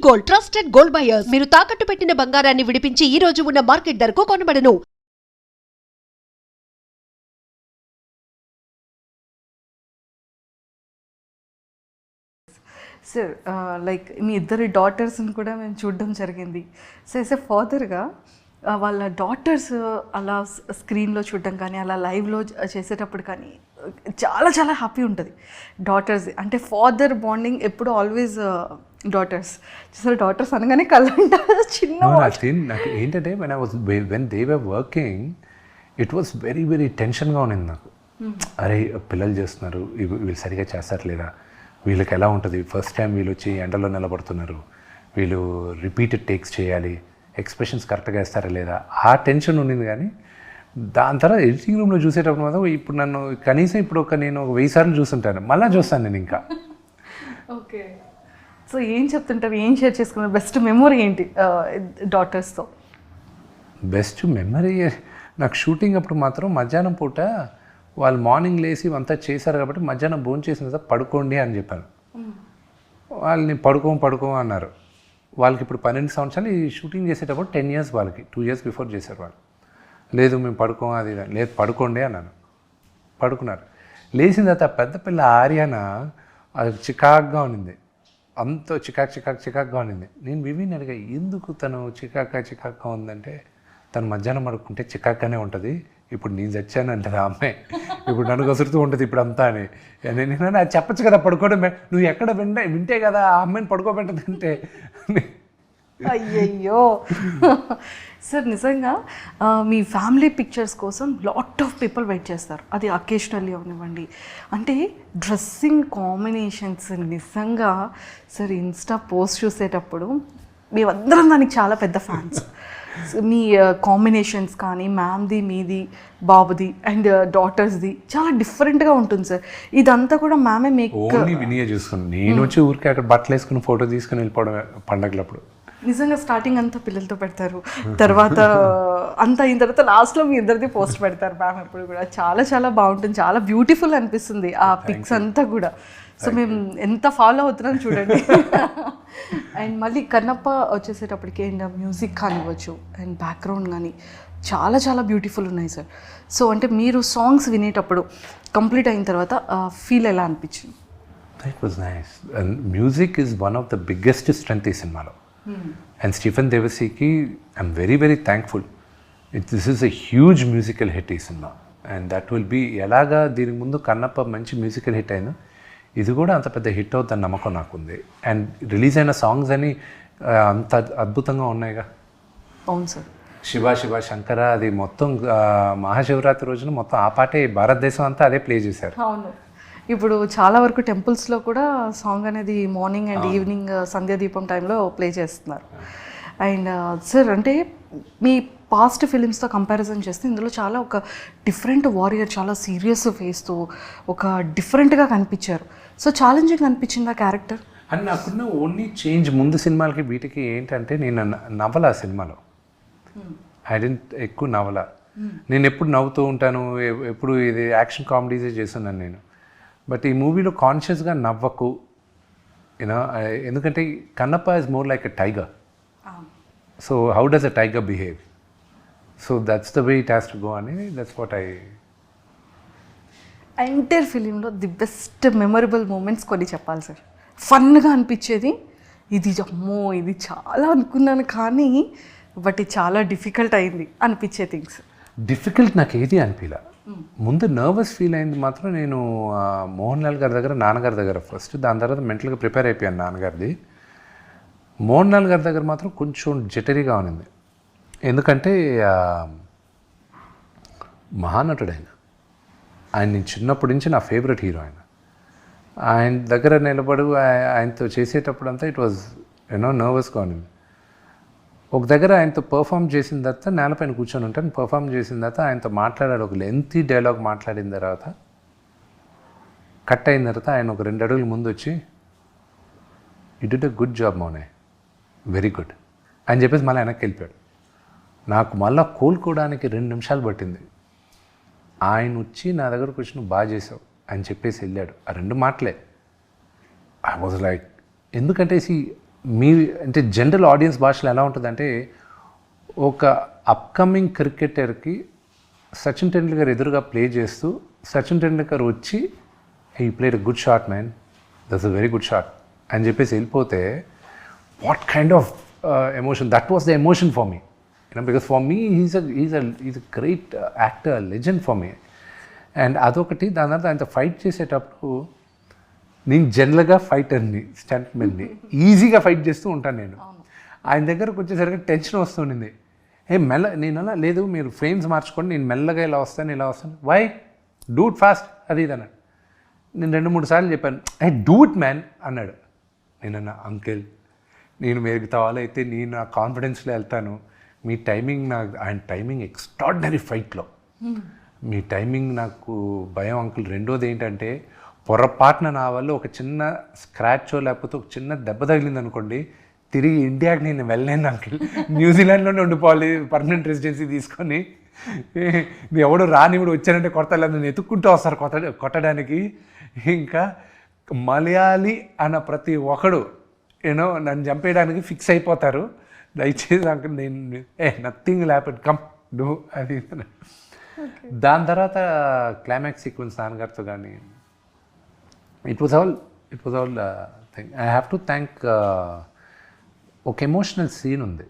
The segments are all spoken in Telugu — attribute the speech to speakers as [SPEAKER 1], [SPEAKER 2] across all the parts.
[SPEAKER 1] Gold, trusted gold buyers. మీరు తాకట్టు పెట్టిన బంగారాన్ని విడిపించి ఈ రోజు ఉన్న మార్కెట్ ధరకు కొనబడను.
[SPEAKER 2] సార్ లైక్ మీ ఇద్దరి డాటర్స్ని కూడా మేము చూడడం జరిగింది. సో యాజ్ ఎ ఫాదర్గా వాళ్ళ డాటర్స్ అలా స్క్రీన్లో చూడడం కానీ అలా లైవ్లో చేసేటప్పుడు కానీ చాలా చాలా హ్యాపీ ఉంటుంది. డాటర్స్ అంటే ఫాదర్ బాండింగ్ ఎప్పుడు ఆల్వేస్ డాటర్స్ చూసారు. డాటర్స్ అనగానే కళ్ళంట చిన్న
[SPEAKER 3] నాకు ఏంటంటే when they were working it was very very టెన్షన్గా ఉన్నింది నాకు. అరే పిల్లలు చేస్తున్నారు, వీళ్ళు సరిగా చేస్తారు లేదా, వీళ్ళకి ఎలా ఉంటుంది, ఫస్ట్ టైం వీళ్ళు వచ్చి ఎండలో నిలబడుతున్నారు, వీళ్ళు రిపీటెడ్ టేక్స్ చేయాలి, ఎక్స్ప్రెషన్స్ కరెక్ట్గా వేస్తారా లేదా, ఆ టెన్షన్ ఉండింది. కానీ దాని తర్వాత ఎడిటింగ్ రూమ్లో చూసేటప్పుడు మాత్రం ఇప్పుడు నన్ను కనీసం ఇప్పుడు నేను 1000 సార్లు చూస్తుంటాను, మళ్ళీ చూస్తాను నేను ఇంకా.
[SPEAKER 2] ఓకే, సో ఏం చెప్తుంటారు, ఏం షేర్ చేసుకున్నారు, బెస్ట్ మెమొరీ ఏంటి డాటర్స్తో?
[SPEAKER 3] బెస్ట్ మెమరీ నాకు షూటింగ్ అప్పుడు మాత్రం మధ్యాహ్నం పూట వాళ్ళు మార్నింగ్ లేసి అంతా చేశారు కాబట్టి మధ్యాహ్నం భోజనం చేసిన తర్వాత పడుకోండి అని చెప్పాను. వాళ్ళని పడుకో అన్నారు. వాళ్ళకి ఇప్పుడు 12 సంవత్సరాలు. ఈ షూటింగ్ చేసేటప్పుడు 10 years వాళ్ళకి, 2 years బిఫోర్ చేశారు వాళ్ళు. లేదు మేము పడుకోం అది లేదు పడుకోండి అన్నాను. పడుకున్నారు. లేచిన తర్వాత పెద్ద పిల్ల ఆర్యాన అది చికాక్గా ఉన్నింది, అంత చికాక్గా ఉన్నింది. నేను వివిని అడిగా ఎందుకు తను చికాక్గా ఉందంటే, తను మధ్యాహ్నం పడుకుంటే చికాక్గానే ఉంటుంది, ఇప్పుడు నేను చచ్చాను అంటది ఆ అమ్మాయి, ఇప్పుడు నన్ను కసురుతూ ఉంటుంది ఇప్పుడు అంతా అని. నేను అది చెప్పచ్చు కదా, పడుకోవడం నువ్వు ఎక్కడ వింటే కదా ఆ అమ్మాయిని పడుకోబెట్టదంటే.
[SPEAKER 2] అయ్యయ్యో సార్, నిజంగా మీ ఫ్యామిలీ పిక్చర్స్ కోసం లాట్ ఆఫ్ పీపుల్ వెయిట్ చేస్తారు. అది అకేషనల్లీ అవనివ్వండి, అంటే డ్రెస్సింగ్ కాంబినేషన్స్ నిజంగా సార్ ఇన్స్టా పోస్ట్ చూసేటప్పుడు మేమందరం దానికి చాలా పెద్ద ఫ్యాన్స్. మీ కాంబినేషన్స్ కానీ మ్యామ్ది, మీది, బాబుది అండ్ డాటర్స్ది చాలా డిఫరెంట్గా ఉంటుంది సార్. ఇదంతా కూడా మ్యామే మీకు
[SPEAKER 3] వినియే చూసుకుని నేను వచ్చి ఊరికి అక్కడ బట్టలు వేసుకుని ఫోటో తీసుకుని వెళ్ళిపోవడం పండగలప్పుడు.
[SPEAKER 2] నిజంగా స్టార్టింగ్ అంతా పిల్లలతో పెడతారు, తర్వాత అంతా అయిన తర్వాత లాస్ట్లో మీ ఇద్దరిది పోస్ట్ పెడతారు మ్యామ్ ఎప్పుడు కూడా. చాలా చాలా బాగుంటుంది, చాలా బ్యూటిఫుల్ అనిపిస్తుంది ఆ పిక్స్ అంతా కూడా. సో మేము ఎంత ఫాలో అవుతున్నాం చూడండి. అండ్ మళ్ళీ కన్నప్ప వచ్చేసేటప్పటికి అండ్ మ్యూజిక్ కానివ్వచ్చు అండ్ బ్యాక్గ్రౌండ్ కానీ చాలా చాలా బ్యూటిఫుల్ ఉన్నాయి సార్. సో అంటే మీరు సాంగ్స్ వినేటప్పుడు కంప్లీట్ అయిన తర్వాత ఫీల్ ఎలా అనిపించింది?
[SPEAKER 3] It was nice. And music is one of the biggest strength ఈ సినిమాలో. అండ్ స్టీఫెన్ దేవసీకి I'm very very thankful. This is a huge musical hit ఈ cinema. And that will be ఎలాగా దీనికి ముందు కన్నప్ప మంచి మ్యూజికల్ హిట్ అయిందో, ఇది కూడా అంత పెద్ద హిట్ అవుతుందని నమ్మకం నాకుంది. అండ్ రిలీజ్ అయిన సాంగ్స్ అని అంత అద్భుతంగా ఉన్నాయిగా.
[SPEAKER 2] అవును సార్.
[SPEAKER 3] శివ శివ శంకర అది మొత్తం మహాశివరాత్రి రోజున మొత్తం ఆ పాటే భారతదేశం అంతా అదే ప్లే చేశారు.
[SPEAKER 2] అవును, ఇప్పుడు చాలా వరకు టెంపుల్స్లో కూడా సాంగ్ అనేది మార్నింగ్ అండ్ ఈవినింగ్ సంధ్యాదీపం టైంలో ప్లే చేస్తున్నారు. అండ్ సార్ అంటే మీ పాస్ట్ ఫిలిమ్స్తో కంపారిజన్ చేస్తే ఇందులో చాలా ఒక డిఫరెంట్ వారియర్, చాలా సీరియస్ ఫేస్తో ఒక డిఫరెంట్గా కనిపించారు. సో ఛాలెంజింగ్ అనిపించింది ఆ క్యారెక్టర్?
[SPEAKER 3] అండ్ నాకున్న ఓన్లీ చేంజ్ ముందు సినిమాలకి వీటికి ఏంటంటే నేను నవల సినిమాలో ఐ డెంట్ ఎక్కువ నవల. నేను ఎప్పుడు నవ్వుతూ ఉంటాను, ఎప్పుడు ఇది యాక్షన్ కామెడీసే చేస్తున్నాను నేను. బట్ ఈ మూవీలో కాన్షియస్గా నవ్వకు యూనో, ఎందుకంటే Kannappa is more like a tiger. So how does a tiger behave? So that's the way it has to go అని, దట్స్ వాట్ ఐ.
[SPEAKER 2] ఎంటైర్ ఫిలింలో ది బెస్ట్ మెమరబుల్ మూమెంట్స్ కొన్ని చెప్పాలి సార్. ఫన్గా అనిపించేది ఇది, అమ్మో ఇది చాలా అనుకున్నాను కానీ బట్ ఇది చాలా డిఫికల్ట్ అయింది అనిపించే థింగ్స్.
[SPEAKER 3] డిఫికల్ట్ నాకు ఏది అనిపించలే. ముందు నర్వస్ ఫీల్ అయింది మాత్రం నేను మోహన్ లాల్ గారి దగ్గర, నాన్నగారి దగ్గర ఫస్ట్, దాని తర్వాత మెంటల్గా ప్రిపేర్ అయిపోయాను నాన్నగారిది. మోహన్ లాల్ గారి దగ్గర మాత్రం కొంచెం జటరీగా ఉన్నింది, ఎందుకంటే మహానటుడు ఆయన నేను చిన్నప్పటి నుంచి నా ఫేవరెట్ హీరో ఆయన దగ్గర నిలబడు ఆయనతో చేసేటప్పుడు అంతా ఇట్ వాజ్ నర్వస్గా ఉన్నింది. ఒక దగ్గర ఆయనతో పర్ఫామ్ చేసిన తర్వాత నేలపైన కూర్చొని ఉంటాను, పర్ఫామ్ చేసిన తర్వాత ఆయనతో మాట్లాడాడు, ఒక లెంతీ డైలాగ్ మాట్లాడిన తర్వాత కట్ అయిన తర్వాత ఆయన ఒక 2 అడుగులు ముందు వచ్చి, you did a good job మౌనే, వెరీ గుడ్ అని చెప్పేసి మళ్ళీ వెనక్కి వెళ్ళిపోయాడు. నాకు మళ్ళీ కోలుకోవడానికి 2 నిమిషాలు పట్టింది. ఆయన వచ్చి నా దగ్గరకు వచ్చి నువ్వు బాగా చేసావు అని చెప్పేసి వెళ్ళాడు. ఆ 2 మాటలే. ఐ వాజ్ లైక్, ఎందుకంటే మీ అంటే జనరల్ ఆడియన్స్ భాషలో ఎలా ఉంటుందంటే ఒక అప్కమింగ్ క్రికెటర్కి సచిన్ టెండూల్కర్ ఎదురుగా ప్లే చేస్తూ సచిన్ టెండూల్కర్ వచ్చి ఈ played good shot man that's a very good shot అని చెప్పేసి వెళ్ళిపోతే what kind of emotion that was the emotion for me because for me is a great actor legend for me and అదొకటి. దాని తర్వాత ఆయనతో ఫైట్ చేసేటప్పుడు నేను జనరల్గా ఫైటర్ని స్టంట్మెన్ని ఈజీగా ఫైట్ చేస్తూ ఉంటాను నేను. ఆయన దగ్గరకు వచ్చేసరికి టెన్షన్ వస్తుండింది. నేను అలా లేదు మీరు ఫ్రేమ్స్ మార్చుకోండి, నేను మెల్లగా ఇలా వస్తాను వై డూ ఇట్ ఫాస్ట్ అది ఇది అన్నాడు. నేను 2-3 సార్లు చెప్పాను డూ ఇట్ మ్యాన్ అన్నాడు. నేనన్నా అంకిల్ నేను మీరు అయితే నేను నా కాన్ఫిడెన్స్లో వెళ్తాను, మీ టైమింగ్ ఆయన టైమింగ్ ఎక్స్ట్రాడినరీ ఫైట్లో మీ టైమింగ్ నాకు భయం అంకుల్. రెండోది ఏంటంటే పొరపాటున నా వల్ల ఒక చిన్న స్క్రాచో లేకపోతే ఒక చిన్న దెబ్బ తగిలింది అనుకోండి, తిరిగి ఇండియాకి నేను వెళ్ళలేను అంకుల్, న్యూజిలాండ్లోనే ఉండిపోవాలి పర్మనెంట్ రెసిడెన్సీ తీసుకొని. ఎవడు రానివుడు వచ్చానంటే కొడతలే నన్ను ఎత్తుక్కుంటూ వస్తారు కొట్టడానికి. ఇంకా మలయాళీ అన్న ప్రతి ఒక్కడు నన్ను చంపేయడానికి ఫిక్స్ అయిపోతారు. దయచేసి అంకుల్ నేను నథింగ్ హ్యాపెన్ కమ్ డూ అది. దాని తర్వాత క్లైమాక్స్ సీక్వెన్స్ నాన్నగారితో కానీ it was all thing. I have to thank ఒక ఎమోషనల్ సీన్ ఉంది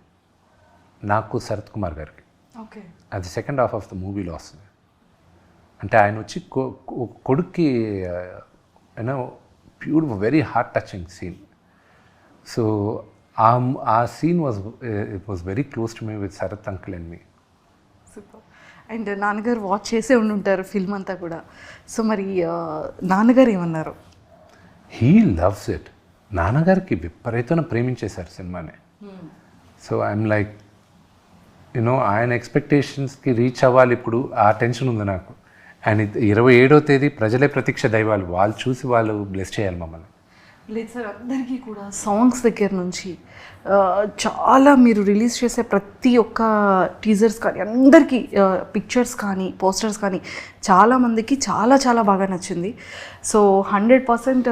[SPEAKER 3] నాకు శరత్ కుమార్ గారికి. అది సెకండ్ హాఫ్ ఆఫ్ ద మూవీలో వస్తుంది. అంటే ఆయన వచ్చి కొడుక్కి you know beautiful very heart touching scene. So ఆ scene was very close to me with Sarath uncle and me.
[SPEAKER 2] Super. And నాన్నగారు వాచ్ చేసే ఉండుంటారు ఫిల్మ్ అంతా కూడా. సో మరి నాన్నగారు ఏమన్నారు?
[SPEAKER 3] He loves it. నాన్నగారికి విపరీతంగా ప్రేమించేశారు సినిమాని. సో ఐఎమ్ లైక్ ఆయన ఎక్స్పెక్టేషన్స్కి రీచ్ అవ్వాలి ఇప్పుడు, ఆ టెన్షన్ ఉంది నాకు. అండ్ 27వ తేదీ ప్రజలే ప్రతీక్ష దైవాలు, వాళ్ళు చూసి వాళ్ళు బ్లెస్ చేయాలి మమ్మల్ని.
[SPEAKER 2] లేదు సార్, అందరికీ కూడా సాంగ్స్ దగ్గర నుంచి చాలా మీరు రిలీజ్ చేసే ప్రతి ఒక్క టీజర్స్ కానీ అందరికీ పిక్చర్స్ కానీ పోస్టర్స్ కానీ చాలామందికి చాలా చాలా బాగా నచ్చింది. సో 100%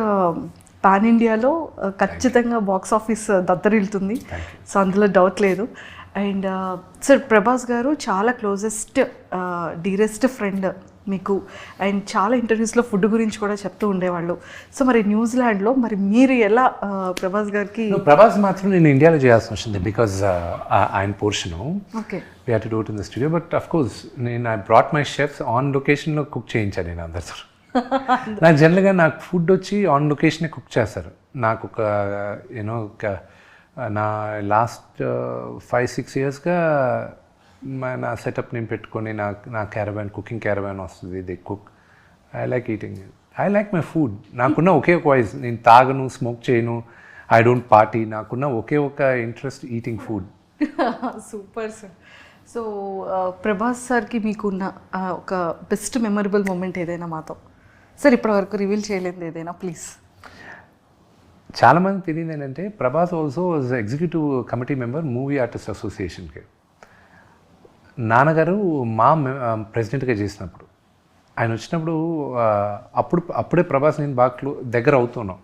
[SPEAKER 2] పాన్ ఇండియాలో ఖచ్చితంగా బాక్స్ ఆఫీస్ దద్దరిల్లుతుంది. సో అందులో డౌట్ లేదు. అండ్ సార్ ప్రభాస్ గారు చాలా క్లోజెస్ట్ డీరెస్ట్ ఫ్రెండ్ మీకు. అండ్ చాలా ఇంటర్వ్యూస్లో ఫుడ్ గురించి కూడా చెప్తూ ఉండేవాళ్ళు. సో మరి న్యూజిలాండ్లో మరి మీరు ఎలా ప్రభాస్ గారికి?
[SPEAKER 3] ప్రభాస్ మాత్రం నేను ఇండియాలో చేయాల్సి వచ్చింది బికాజ్ ఆయన portion
[SPEAKER 2] okay
[SPEAKER 3] we have to do it in the studio. But of course నేను I brought my chefs on లొకేషన్లో కుక్ చేయించాను నేను అందరితో. నాకు జనరల్గా నాకు ఫుడ్ వచ్చి ఆన్ లొకేషనే కుక్ చేస్తారు. నాకు ఒక నా లాస్ట్ 5-6 ఇయర్స్గా నా సెటప్ నేను పెట్టుకొని నా క్యారవాన్ కుకింగ్ క్యారవాన్ వస్తుంది. They cook. I like eating, I like my food. నాకున్న ఒకే ఒక వాయిస్, నేను తాగను, స్మోక్ చేయను, ఐ డోంట్ పార్టీ. నాకున్న ఒకే ఒక interest eating food.
[SPEAKER 2] Super sir. So Prabhas సార్కి మీకున్న ఒక బెస్ట్ మెమరబుల్ మూమెంట్ ఏదైనా మాతో సార్ ఇప్పటివరకు రివీల్ చేయలేదు ఏదైనా ప్లీజ్?
[SPEAKER 3] చాలామంది తెలియదు ఏంటంటే Prabhas also was executive committee member movie artist అసోసియేషన్కి. నాన్నగారు మా ప్రెసిడెంట్గా చేసినప్పుడు ఆయన వచ్చినప్పుడు అప్పుడే ప్రభాస్ నేను బాగా దగ్గర అవుతున్నాం,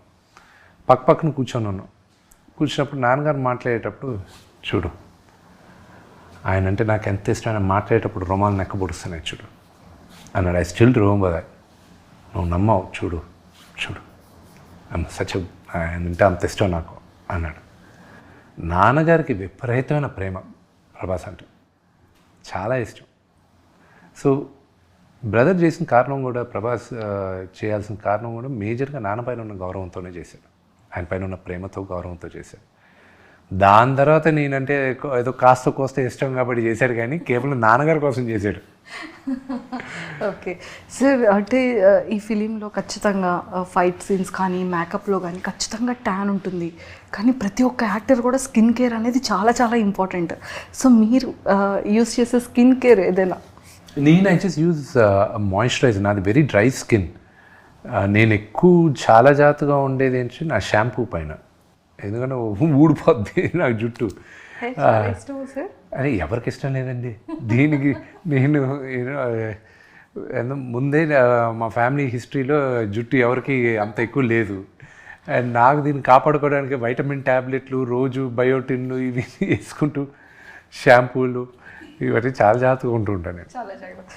[SPEAKER 3] పక్కన కూర్చొని ఉన్నాం. కూర్చున్నప్పుడు నాన్నగారు మాట్లాడేటప్పుడు చూడు ఆయన అంటే నాకు ఎంత ఇష్టం, ఆయన మాట్లాడేటప్పుడు రోమాలు నెక్కబొడుస్తున్నాయి చూడు అన్నాడు. I still remember that. నువ్వు నమ్మవు, చూడు సచ్ ఆయన అంటే అంత ఇష్టం నాకు అన్నాడు. నాన్నగారికి విపరీతమైన ప్రేమ ప్రభాస్ అంటే, చాలా ఇష్టం. సో బ్రదర్ చేసిన కారణం కూడా, ప్రభాస్ చేయాల్సిన కారణం కూడా మేజర్గా నాన్న పైన ఉన్న గౌరవంతోనే చేశాడు, ఆయన పైన ఉన్న ప్రేమతో గౌరవంతో చేశాడు. దాని తర్వాత నేనంటే ఏదో కాస్త కోస్త ఇష్టం కాబట్టి చేశాడు, కానీ కేవలం నాన్నగారి కోసం చేశాడు.
[SPEAKER 2] ఓకే సార్, అంటే ఈ ఫిలింలో ఖచ్చితంగా ఫైట్ సీన్స్ కానీ మేకప్లో కానీ ఖచ్చితంగా ట్యాన్ ఉంటుంది, కానీ ప్రతి ఒక్క యాక్టర్ కూడా స్కిన్ కేర్ అనేది చాలా చాలా ఇంపార్టెంట్. సో మీరు యూస్ చేసే స్కిన్ కేర్ ఏదైనా?
[SPEAKER 3] నేను ఐ జస్ట్ యూజ్ మాయిశ్చరైజర్. నాది వెరీ డ్రై స్కిన్. నేను ఎక్కువ చాలా జాగ్రత్తగా ఉండేది ఏంటంటే నా షాంపూ పైన, ఎందుకంటే ఊడిపోద్ది నాకు జుట్టు. అదే ఎవరికి ఇష్టం లేదండి దీనికి. నేను ముందే మా ఫ్యామిలీ హిస్టరీలో జుట్టు ఎవరికి అంత ఎక్కువ లేదు. అండ్ నాకు దీన్ని కాపాడుకోవడానికి వైటమిన్ ట్యాబ్లెట్లు రోజు బయోటిన్లు ఇవి వేసుకుంటూ షాంపూలు ఇవన్నీ చాలా జాగ్రత్తగా ఉంటూ ఉంటాను నేను.
[SPEAKER 2] చాలా జాగ్రత్త.